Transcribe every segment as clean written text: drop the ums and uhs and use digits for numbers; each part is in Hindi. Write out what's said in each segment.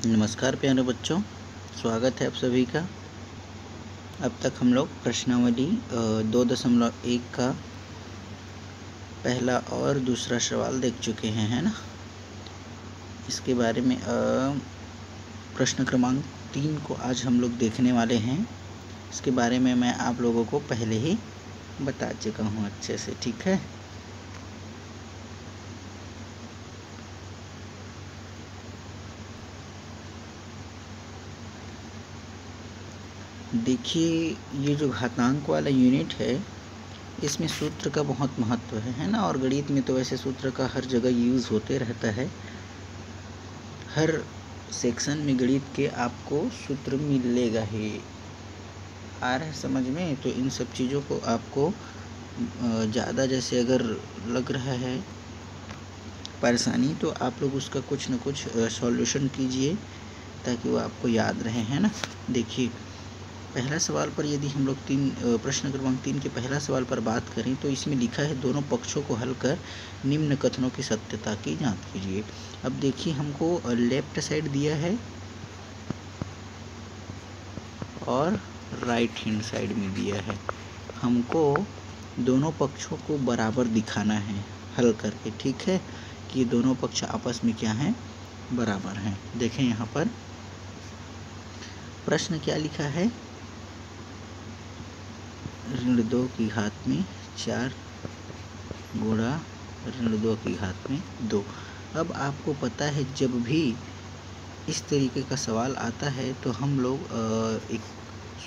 नमस्कार प्यारे बच्चों, स्वागत है आप सभी का। अब तक हम लोग प्रश्नावली 2.1 का पहला और दूसरा सवाल देख चुके हैं, है ना। इसके बारे में प्रश्न क्रमांक 3 को आज हम लोग देखने वाले हैं। इसके बारे में मैं आप लोगों को पहले ही बता चुका हूँ अच्छे से, ठीक है। देखिए, ये जो घातांक वाला यूनिट है, इसमें सूत्र का बहुत महत्व है ना। और गणित में तो वैसे सूत्र का हर जगह यूज़ होते रहता है। हर सेक्शन में गणित के आपको सूत्र मिलेगा ही। आ रहा है समझ में? तो इन सब चीज़ों को आपको ज़्यादा जैसे अगर लग रहा है परेशानी, तो आप लोग उसका कुछ न कुछ सॉल्यूशन कीजिए ताकि वो आपको याद रहे, है ना। देखिए, पहला सवाल पर यदि हम लोग प्रश्न क्रमांक 3 के पहला सवाल पर बात करें तो इसमें लिखा है, दोनों पक्षों को हल कर निम्न कथनों की सत्यता की जांच कीजिए। अब देखिए, हमको लेफ्ट साइड दिया है और राइट हैंड साइड में दिया है। हमको दोनों पक्षों को बराबर दिखाना है हल करके, ठीक है, कि दोनों पक्ष आपस में क्या हैं, बराबर हैं। देखें यहाँ पर प्रश्न क्या लिखा है, ऋण 2 की घात में 4 गुणा ऋण 2 की घात में 2। अब आपको पता है जब भी इस तरीके का सवाल आता है तो हम लोग एक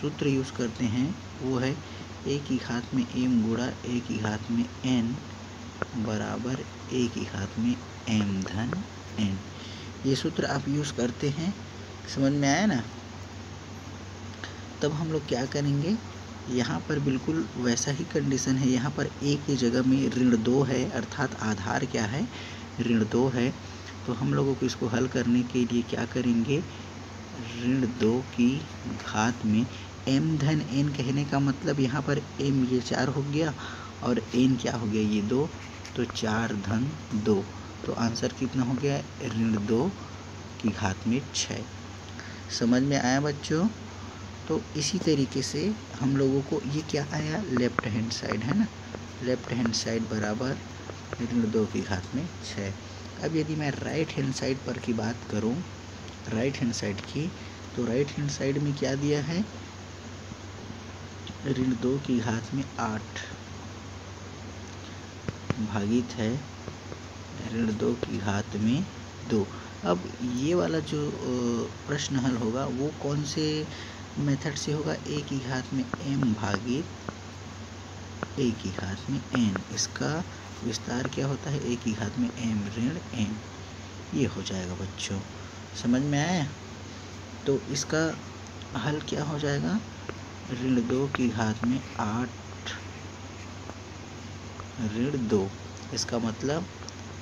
सूत्र यूज़ करते हैं, वो है a की घात में m गुणा a की घात में n बराबर a की घात में m धन n। ये सूत्र आप यूज़ करते हैं, समझ में आया ना। तब हम लोग क्या करेंगे, यहाँ पर बिल्कुल वैसा ही कंडीशन है। यहाँ पर a की जगह में ऋण 2 है, अर्थात आधार क्या है, ऋण 2 है। तो हम लोगों को इसको हल करने के लिए क्या करेंगे, ऋण 2 की घात में m धन n, कहने का मतलब यहाँ पर m ये 4 हो गया और n क्या हो गया, ये 2, तो 4 धन 2। तो आंसर कितना हो गया, ऋण 2 की घात में 6। समझ में आया बच्चों? तो इसी तरीके से हम लोगों को ये क्या आया, लेफ्ट हैंड साइड, है ना। लेफ्ट हैंड साइड बराबर ऋण 2 की घात में 6। अब यदि मैं राइट हैंड साइड पर की बात करूं, राइट हैंड साइड की, तो राइट हैंड साइड में क्या दिया है, ऋण 2 की घात में 8 भागित है ऋण 2 की घात में 2। अब ये वाला जो प्रश्न हल होगा वो कौन से मेथड से होगा, a की घात में m भागित a की घात में n। इसका विस्तार क्या होता है, a की घात में m ऋण n, ये हो जाएगा बच्चों। समझ में आया? तो इसका हल क्या हो जाएगा, ऋण 2 की घात में 8 ऋण 2, इसका मतलब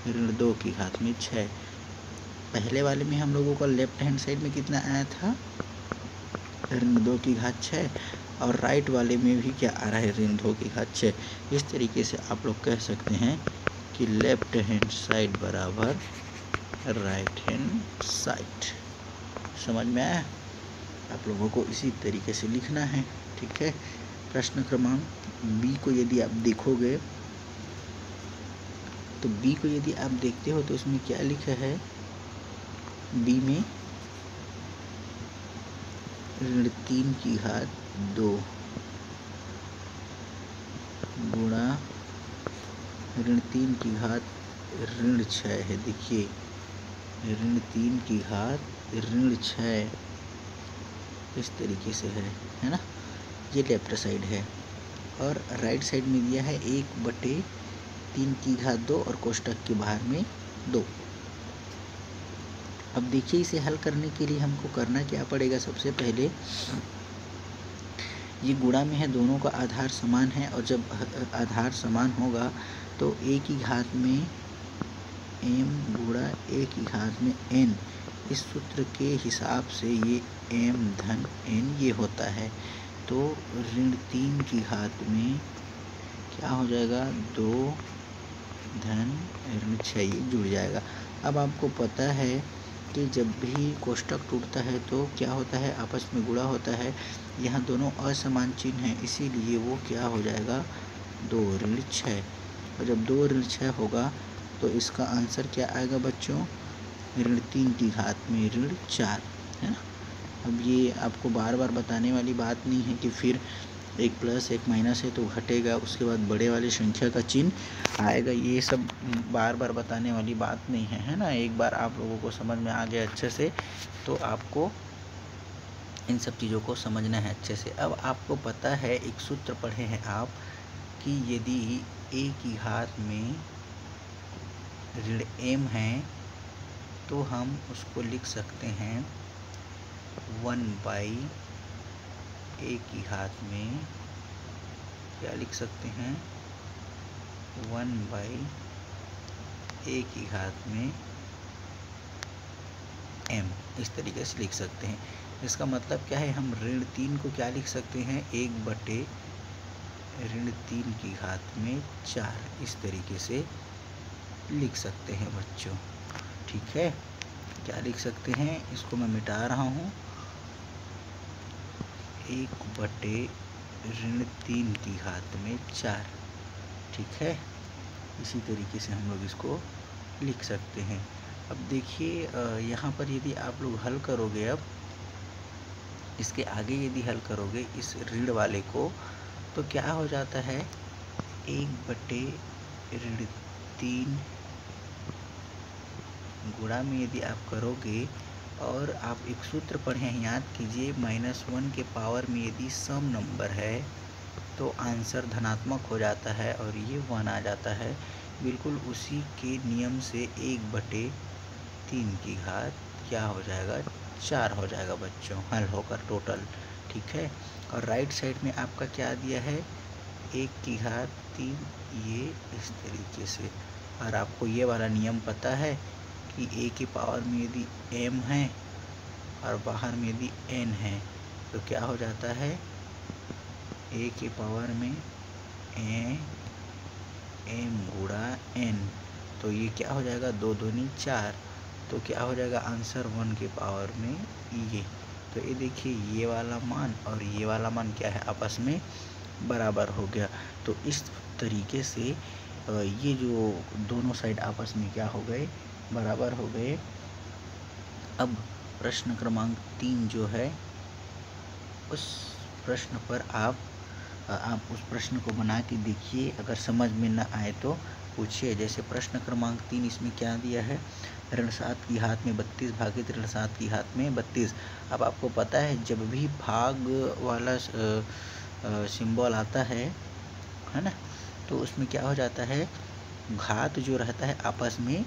ऋण 2 की घात में 6। पहले वाले में हम लोगों का लेफ्ट हैंड साइड में कितना आया था, ऋण 2 की घात 6, और राइट वाले में भी क्या आ रहा है, ऋण 2 की घात 6। इस तरीके से आप लोग कह सकते हैं कि लेफ्ट हैंड साइड बराबर राइट हैंड साइड। समझ में आया? आप लोगों को इसी तरीके से लिखना है, ठीक है। प्रश्न क्रमांक बी को यदि आप देखोगे, तो बी को यदि आप देखते हो तो इसमें क्या लिखा है, बी में ऋण 3 की घात 2 गुणा ऋण 3 की घात ऋण 6 है। देखिए, ऋण 3 की घात ऋण 6 इस तरीके से है ना। ये लेफ्ट साइड है और राइट साइड में दिया है 1/3 की घात 2 और कोष्टक के बाहर में 2। अब देखिए, इसे हल करने के लिए हमको करना क्या पड़ेगा, सबसे पहले ये गुणा में है, दोनों का आधार समान है, और जब आधार समान होगा तो a की घात में m गुणा a की घात में n, इस सूत्र के हिसाब से ये m धन n ये होता है। तो ऋण 3 की घात में क्या हो जाएगा, 2 धन ऋण 6, ये जुड़ जाएगा। अब आपको पता है कि जब भी कोष्टक टूटता है तो क्या होता है, आपस में गुणा होता है। यहाँ दोनों असमान चिन्ह हैं, इसीलिए वो क्या हो जाएगा, 2 ऋण 6। और जब 2 ऋण 6 होगा तो इसका आंसर क्या आएगा बच्चों, ऋण 3 की घात में ऋण 4, है ना। अब ये आपको बार बार बताने वाली बात नहीं है कि फिर एक प्लस एक माइनस है तो घटेगा, उसके बाद बड़े वाली संख्या का चिन्ह आएगा, ये सब बार बार बताने वाली बात नहीं है, है ना। एक बार आप लोगों को समझ में आ गया अच्छे से तो आपको इन सब चीज़ों को समझना है अच्छे से। अब आपको पता है, एक सूत्र पढ़े हैं आप कि यदि a की घात में ऋण m है तो हम उसको लिख सकते हैं 1/a की घात में, क्या लिख सकते हैं, 1/a की घात में m, इस तरीके से लिख सकते हैं। इसका मतलब क्या है, हम ऋण 3 को क्या लिख सकते हैं, 1/ऋण 3 की घात में 4, इस तरीके से लिख सकते हैं बच्चों, ठीक है। क्या लिख सकते हैं, इसको मैं मिटा रहा हूँ, 1/ऋण 3 की घात में 4, ठीक है। इसी तरीके से हम लोग इसको लिख सकते हैं। अब देखिए यहाँ पर यदि आप लोग हल करोगे, अब इसके आगे यदि हल करोगे इस ऋण वाले को तो क्या हो जाता है, 1/ऋण 3 गुणा में यदि आप करोगे और आप एक सूत्र पढ़े हैं, याद कीजिए, -1 के पावर में यदि सम नंबर है तो आंसर धनात्मक हो जाता है और ये 1 आ जाता है। बिल्कुल उसी के नियम से 1/3 की घात क्या हो जाएगा, 4 हो जाएगा बच्चों, हल होकर टोटल, ठीक है। और राइट साइड में आपका क्या दिया है, 1 की घात 3, ये इस तरीके से। और आपको ये वाला नियम पता है कि a की पावर में यदि m है और बाहर में यदि n है तो क्या हो जाता है, a की पावर में m गुणा n, तो ये क्या हो जाएगा, 2 दूनी 4, तो क्या हो जाएगा आंसर 1 के पावर में ये। तो ये देखिए, ये वाला मान और ये वाला मान क्या है, आपस में बराबर हो गया। तो इस तरीके से ये जो दोनों साइड आपस में क्या हो गए, बराबर हो गए। अब प्रश्न क्रमांक 3 जो है, उस प्रश्न पर आप उस प्रश्न को बना के देखिए, अगर समझ में न आए तो पूछिए। जैसे प्रश्न क्रमांक 3, इसमें क्या दिया है, ऋण 7 की घात में 32 भागित ऋण 7 की घात में 32। अब आपको पता है जब भी भाग वाला सिंबल आता है ना, तो उसमें क्या हो जाता है, घात जो रहता है आपस में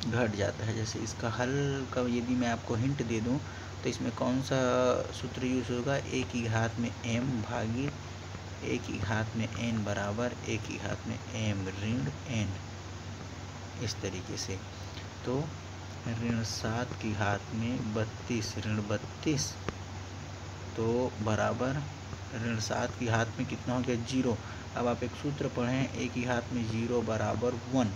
घट जाता है। जैसे इसका हल का यदि मैं आपको हिंट दे दूं तो इसमें कौन सा सूत्र यूज होगा, a की घात में m भागित a की घात में n बराबर a की घात में m ऋण n, इस तरीके से। तो ऋण 7 की घात में 32 ऋण 32 तो बराबर ऋण 7 की घात में कितना हो गया, 0। अब आप एक सूत्र पढ़ें, a की घात में 0 बराबर 1,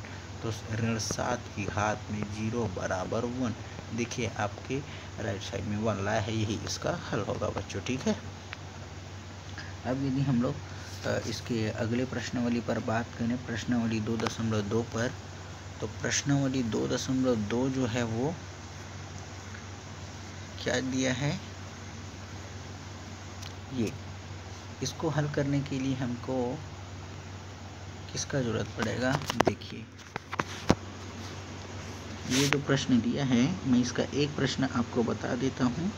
तो ऋण 7 की घात में 0 बराबर 1। देखिए आपके राइट साइड में 1 लाया है, यही इसका हल होगा बच्चों, ठीक है। अब यदि हम लोग इसके अगले प्रश्नावली पर बात करें, प्रश्नावली 2.2 पर, तो प्रश्नावली 2.2 जो है वो क्या दिया है, ये। इसको हल करने के लिए हमको किसका ज़रूरत पड़ेगा, देखिए ये जो प्रश्न दिया है, मैं इसका एक प्रश्न आपको बता देता हूँ,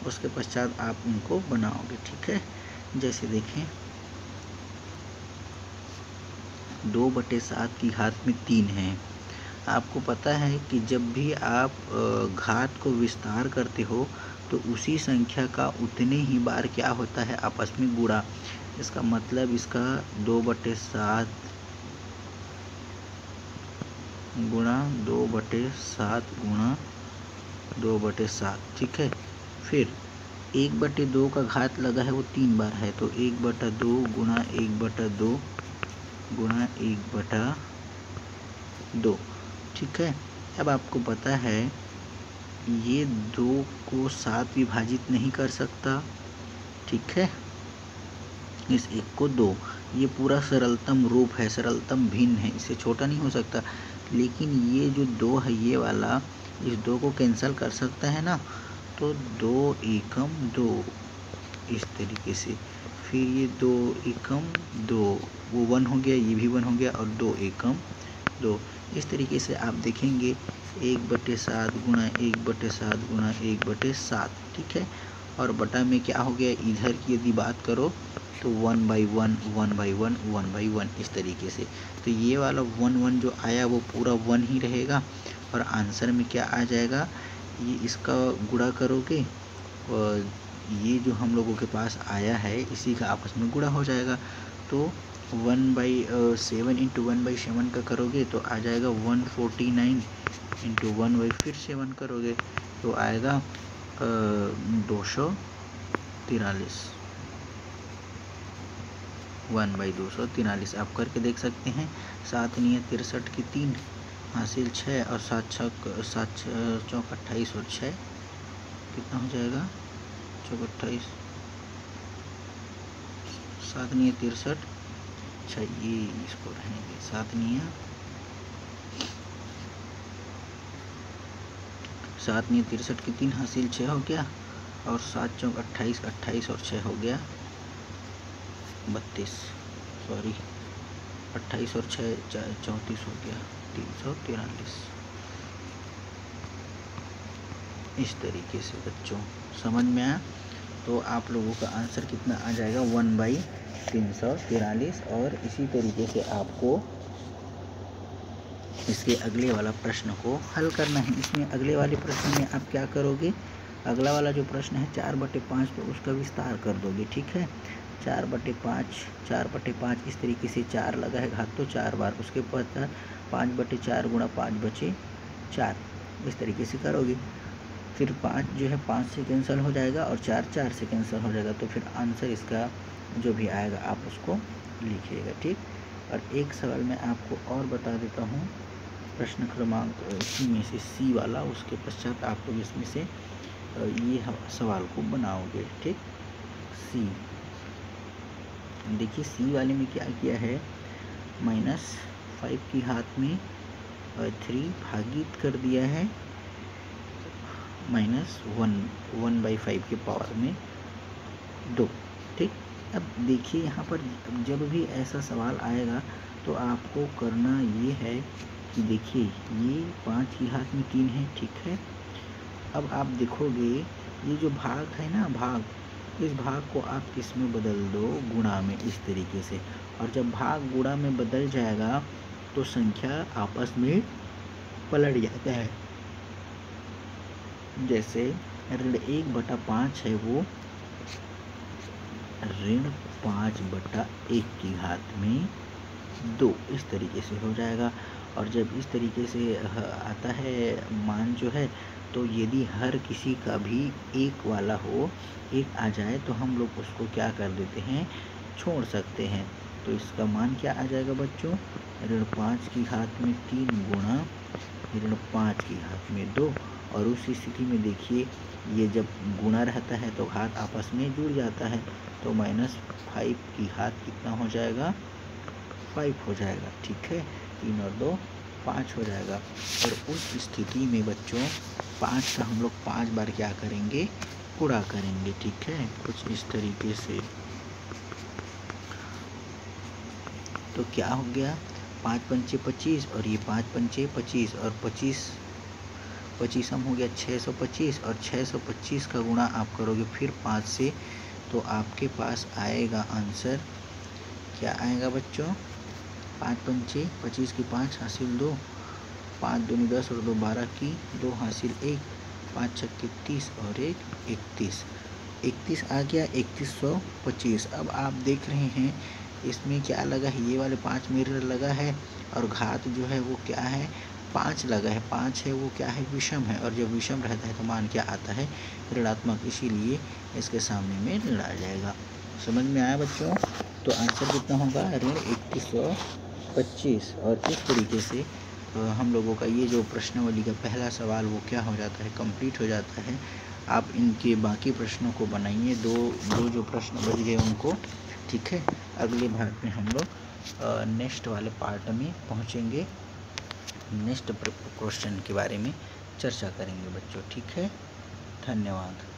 उसके पश्चात आप उनको बनाओगे, ठीक है। जैसे देखें, 2/7 की घात में 3 है। आपको पता है कि जब भी आप घात को विस्तार करते हो तो उसी संख्या का उतने ही बार क्या होता है, आपस में गुणा। इसका मतलब इसका 2/7 गुणा 2/7 गुणा 2/7, ठीक है। फिर 1/2 का घात लगा है वो 3 बार है, तो 1/2 गुणा 1/2 गुणा 1/2, ठीक है। अब आपको पता है ये 2 को 7 विभाजित नहीं कर सकता, ठीक है। इस 1 को 2, ये पूरा सरलतम रूप है, सरलतम भिन्न है, इससे छोटा नहीं हो सकता। लेकिन ये जो 2 है ये वाला, इस 2 को कैंसिल कर सकता है ना, तो 2 एकम 2 इस तरीके से। फिर ये 2 एकम 2, वो 1 हो गया, ये भी 1 हो गया, और 2 एकम 2। इस तरीके से आप देखेंगे 1/7 गुणा 1/7 गुणा 1/7, ठीक है। और बटा में क्या हो गया, इधर की यदि बात करो तो 1/1 1/1 1/1 इस तरीके से। तो ये वाला 1 जो आया वो पूरा 1 ही रहेगा। और आंसर में क्या आ जाएगा, ये इसका गुणा करोगे और ये जो हम लोगों के पास आया है इसी का आपस में गुणा हो जाएगा। तो 1/7 इंटू 1/7 का करोगे तो आ जाएगा 149 इंटू 1/फिर 7 करोगे तो आएगा 243। 1/243 आप करके देख सकते हैं। 7 × 63 की 3 हासिल 6 और 7 चौक 28 और 6 कितना हो जाएगा, 28। 7 × 63, अच्छा ये इसको रहेंगे, 7 × 63 की 3 हासिल 6 हो गया, और 7 चौक 28, 28 और 6 हो गया 32, सॉरी 28 और 6 34 हो गया 343। इस तरीके से बच्चों समझ में आया। तो आप लोगों का आंसर कितना आ जाएगा, 1/343। और इसी तरीके से आपको इसके अगले वाला प्रश्न को हल करना है। इसमें अगले वाले प्रश्न में आप क्या करोगे, अगला वाला जो प्रश्न है 4/5, तो उसका विस्तार कर दोगे, ठीक है। 4/5 इस तरीके से 4 लगा है घात तो 4 बार, उसके बाद 5/4 गुणा 5/4 इस तरीके से करोगे। फिर 5 जो है 5 से कैंसिल हो जाएगा और 4 से कैंसिल हो जाएगा। तो फिर आंसर इसका जो भी आएगा आप उसको लिखिएगा, ठीक। और एक सवाल मैं आपको और बता देता हूँ, प्रश्न क्रमांक सी में से सी वाला, उसके पश्चात आप लोग इसमें से ये सवाल को बनाओगे, ठीक। सी देखिए, सी वाले में क्या किया है, -5 की घात में 3 भागित कर दिया है -1/5 के पावर में 2, ठीक। अब देखिए यहाँ पर जब भी ऐसा सवाल आएगा तो आपको करना ये है कि देखिए ये 5 की घात में 3 है, ठीक है। अब आप देखोगे ये जो भाग है ना, भाग, इस भाग को आप किस में बदल दो, गुणा में, इस तरीके से। और जब भाग गुणा में बदल जाएगा तो संख्या आपस में पलट जाता है। जैसे ऋण 1/5 है वो ऋण 5/1 की घात में 2 इस तरीके से हो जाएगा। और जब इस तरीके से आता है मान जो है, तो यदि हर किसी का भी 1 वाला हो, 1 आ जाए तो हम लोग उसको क्या कर देते हैं, छोड़ सकते हैं। तो इसका मान क्या आ जाएगा बच्चों, ऋण 5 की घात में 3 गुणा ऋण 5 की घात में 2। और उस स्थिति में देखिए ये जब गुणा रहता है तो घात आपस में जुड़ जाता है, तो -5 की घात कितना हो जाएगा, 5 हो जाएगा, ठीक है। 3 और 2 5 हो जाएगा। और उस स्थिति में बच्चों 5 का हम लोग 5 बार क्या करेंगे, गुणा करेंगे, ठीक है, कुछ इस तरीके से। तो क्या हो गया, 5 पंचे 25 और ये 5 पंचे 25 और 25 हम हो गया 625। और 625 का गुणा आप करोगे फिर 5 से, तो आपके पास आएगा आंसर, क्या आएगा बच्चों, 5 पंचे 25 की 5 हासिल 2, 5 दूनी 10 और 2 12 की 2 हासिल 1, 5 छक्के 30 और 1 31 आ गया, 3125। अब आप देख रहे हैं इसमें क्या लगा है, ये वाले 5 में ऋण लगा है और घात जो है वो क्या है, 5 लगा है। 5 है वो क्या है, विषम है, और जब विषम रहता है तो मान क्या आता है, ऋणात्मक, इसीलिए इसके सामने में ऋण आ जाएगा। समझ में आया बच्चों। तो आंसर कितना होगा, ऋण 3125। और इस तरीके से हम लोगों का ये जो प्रश्नावली का पहला सवाल वो क्या हो जाता है, कंप्लीट हो जाता है। आप इनके बाकी प्रश्नों को बनाइए, दो जो प्रश्न बच गए उनको। ठीक है, अगले भाग में हम लोग नेक्स्ट वाले पार्ट में पहुँचेंगे, नेक्स्ट क्वेश्चन के बारे में चर्चा करेंगे बच्चों। ठीक है, धन्यवाद।